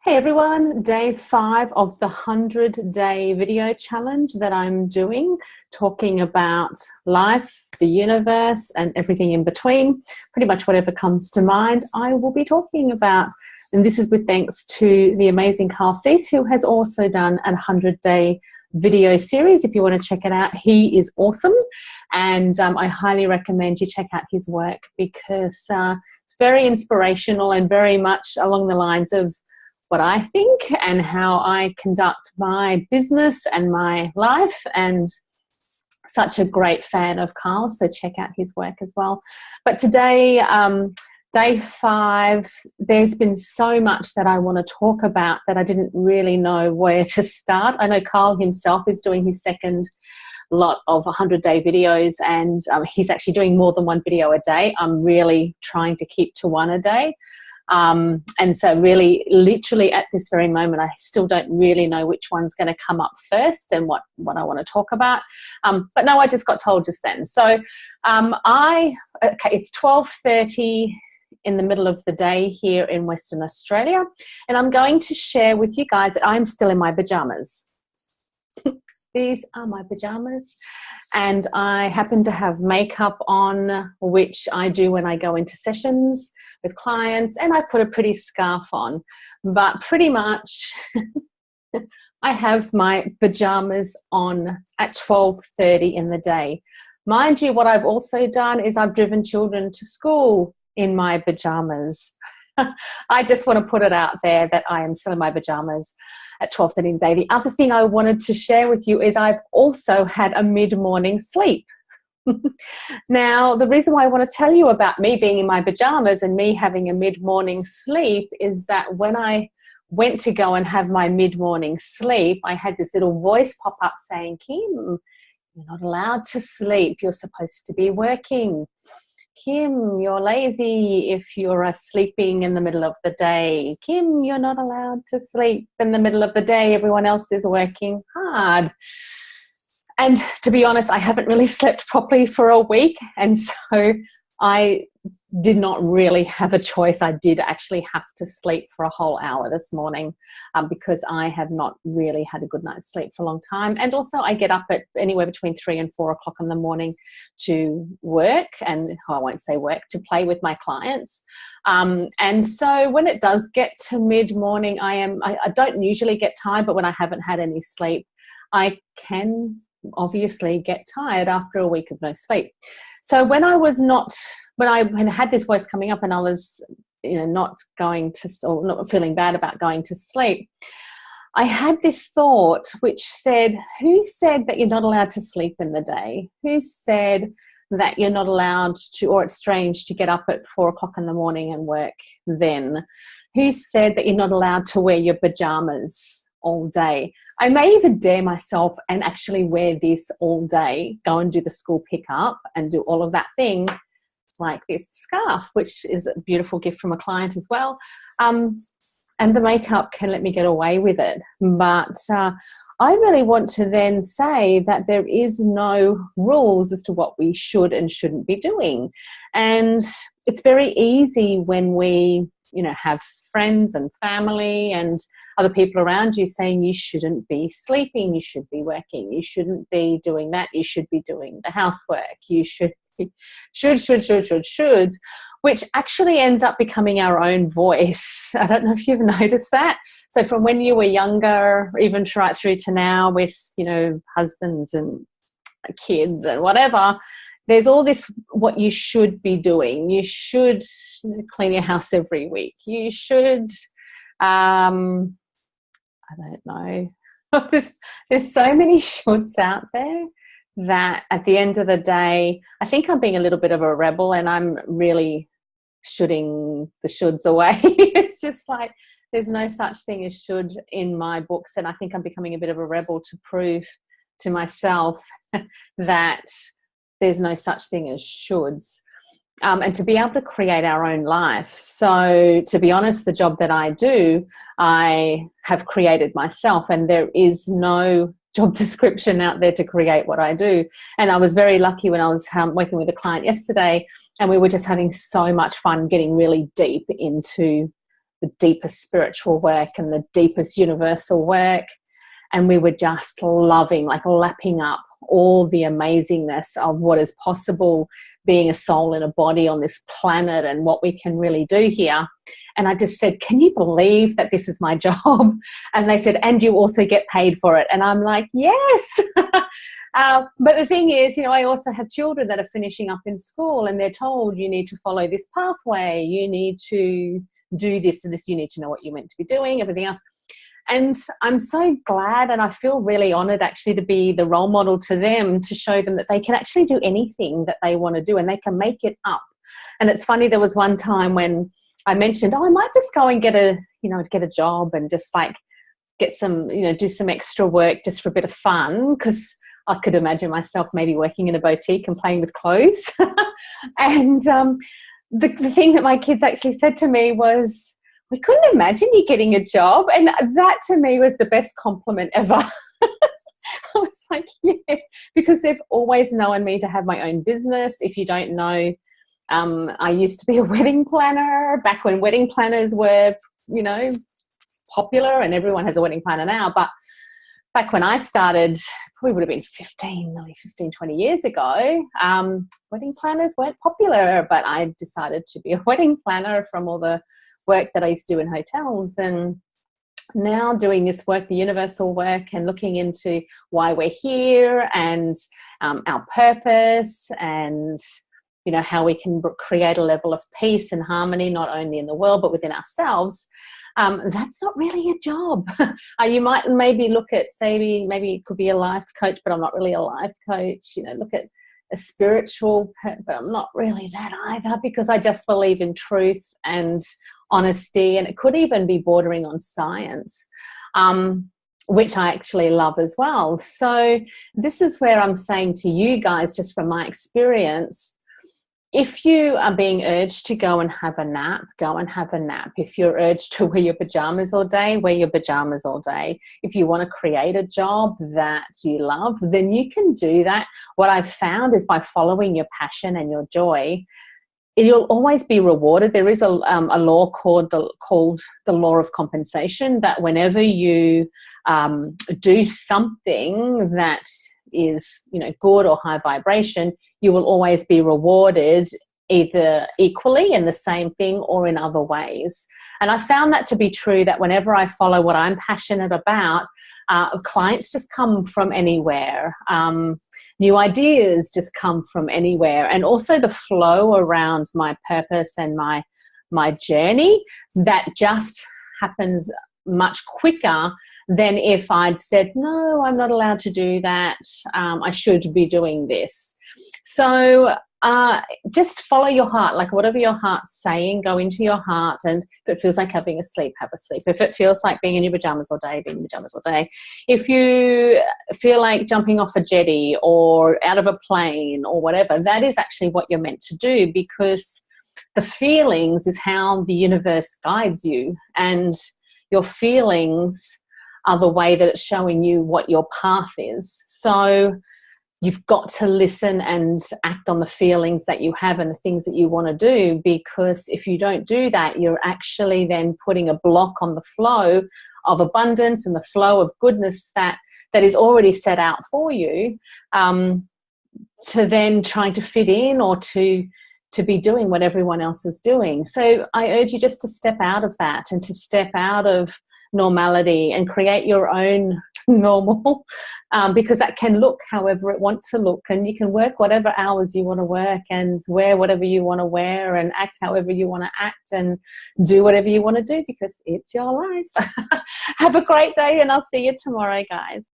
Hey everyone, day 5 of the 100-day video challenge that I'm doing, talking about life, the universe, and everything in between. Pretty much whatever comes to mind, I will be talking about. And this is with thanks to the amazing Carl Cease, who has also done a 100-day video series. If you want to check it out, he is awesome. And I highly recommend you check out his work because it's very inspirational and very much along the lines of what I think and how I conduct my business and my life, and such a great fan of Carl, so check out his work as well. But today, day 5, there's been so much that I want to talk about that I didn't really know where to start. I know Carl himself is doing his second lot of 100-day videos, and he's actually doing more than one video a day. I'm really trying to keep to one a day. And so really, literally at this very moment, I still don't really know which one's going to come up first and what I want to talk about. But no, I just got told just then. So it's 12:30 in the middle of the day here in Western Australia, and I'm going to share with you guys that I'm still in my pajamas. These are my pajamas, and I happen to have makeup on, which I do when I go into sessions with clients, and I put a pretty scarf on, but pretty much I have my pajamas on at 12:30 in the day. Mind you, what I've also done is I've driven children to school in my pajamas. I just want to put it out there that I am still in my pajamas at 12:30 in the day. The other thing I wanted to share with you is I've also had a mid-morning sleep. Now, the reason why I want to tell you about me being in my pajamas and me having a mid-morning sleep is that when I went to go and have my mid-morning sleep, I had this little voice pop up saying, Kim, you're not allowed to sleep. You're supposed to be working. Kim, you're lazy if you're sleeping in the middle of the day. Kim, you're not allowed to sleep in the middle of the day. Everyone else is working hard. And to be honest, I haven't really slept properly for a week. And so I did not really have a choice. I did actually have to sleep for a whole hour this morning because I have not really had a good night's sleep for a long time. And also I get up at anywhere between 3 and 4 o'clock in the morning to work, and I won't say work, to play with my clients. And so when it does get to mid-morning, I don't usually get tired, but when I haven't had any sleep, I can obviously get tired after a week of no sleep. So when I had this voice coming up and I was, not feeling bad about going to sleep, I had this thought which said, who said that you're not allowed to sleep in the day? Who said that you're not allowed to, or it's strange to get up at 4 o'clock in the morning and work then? Who said that you're not allowed to wear your pajamas all day? I may even dare myself and actually wear this all day, go and do the school pickup and do all of that thing, like this scarf, which is a beautiful gift from a client as well. And the makeup can let me get away with it. But I really want to then say that there is no rules as to what we should and shouldn't be doing. And it's very easy when we have friends and family and other people around you saying you shouldn't be sleeping, you should be working, you shouldn't be doing that, you should be doing the housework, you should, which actually ends up becoming our own voice. I don't know if you've noticed that. So from when you were younger, even right through to now with, husbands and kids and whatever, there's all this what you should be doing. You should clean your house every week. You should, I don't know. There's so many shoulds out there that at the end of the day, I think I'm being a little bit of a rebel and I'm really shoulding the shoulds away. It's just like there's no such thing as should in my books, and I think I'm becoming a bit of a rebel to prove to myself that there's no such thing as shoulds, and to be able to create our own life. So to be honest, the job that I do, I have created myself, and there is no job description out there to create what I do. And I was very lucky when I was working with a client yesterday, and we were just having so much fun getting really deep into the deepest spiritual work and the deepest universal work. And we were just loving, like lapping up all the amazingness of what is possible being a soul in a body on this planet and what we can really do here. And I just said, can you believe that this is my job? And they said, and you also get paid for it. And I'm like, yes. But the thing is, you know, I also have children that are finishing up in school and they're told you need to follow this pathway. You need to do this and this. You need to know what you're meant to be doing, everything else. And I'm so glad, and I feel really honoured actually to be the role model to them, to show them that they can actually do anything that they want to do and they can make it up. And it's funny, there was one time when I mentioned, I might just go and get a job and just like get some, do some extra work just for a bit of fun, because I could imagine myself maybe working in a boutique and playing with clothes. And the thing that my kids actually said to me was, we couldn't imagine you getting a job. And that to me was the best compliment ever. I was like, yes, because they've always known me to have my own business. If you don't know, I used to be a wedding planner back when wedding planners were, popular, and everyone has a wedding planner now. But back when I started, probably would have been nearly 15, 20 years ago, wedding planners weren't popular, but I decided to be a wedding planner from all the work that I used to do in hotels. And now doing this work, the universal work, and looking into why we're here and our purpose, and how we can create a level of peace and harmony, not only in the world but within ourselves. That's not really a job. You might maybe look at, say, maybe it could be a life coach, but I'm not really a life coach. Look at a spiritual, but I'm not really that either, because I just believe in truth and honesty, and it could even be bordering on science, which I actually love as well. So this is where I'm saying to you guys, just from my experience, if you are being urged to go and have a nap, go and have a nap. If you're urged to wear your pajamas all day, wear your pajamas all day. If you want to create a job that you love, then you can do that. What I've found is by following your passion and your joy, you'll always be rewarded. There is a law called the law of compensation, that whenever you do something that is good or high vibration, you will always be rewarded either equally in the same thing or in other ways. And I found that to be true, that whenever I follow what I'm passionate about, clients just come from anywhere. New ideas just come from anywhere. And also the flow around my purpose and my journey, that just happens much quicker than if I'd said, no, I'm not allowed to do that. I should be doing this. So just follow your heart, like whatever your heart's saying, go into your heart. And if it feels like having a sleep, have a sleep. If it feels like being in your pajamas all day, be in your pajamas all day. If you feel like jumping off a jetty or out of a plane or whatever, that is actually what you're meant to do, because the feelings is how the universe guides you, and your feelings are the way that it's showing you what your path is. So you've got to listen and act on the feelings that you have and the things that you want to do, because if you don't do that, you're actually then putting a block on the flow of abundance and the flow of goodness that is already set out for you, to then trying to fit in or to be doing what everyone else is doing. So I urge you just to step out of that and to step out of normality and create your own normal, because that can look however it wants to look, and you can work whatever hours you want to work and wear whatever you want to wear and act however you want to act and do whatever you want to do, because it's your life. Have a great day, and I'll see you tomorrow, guys.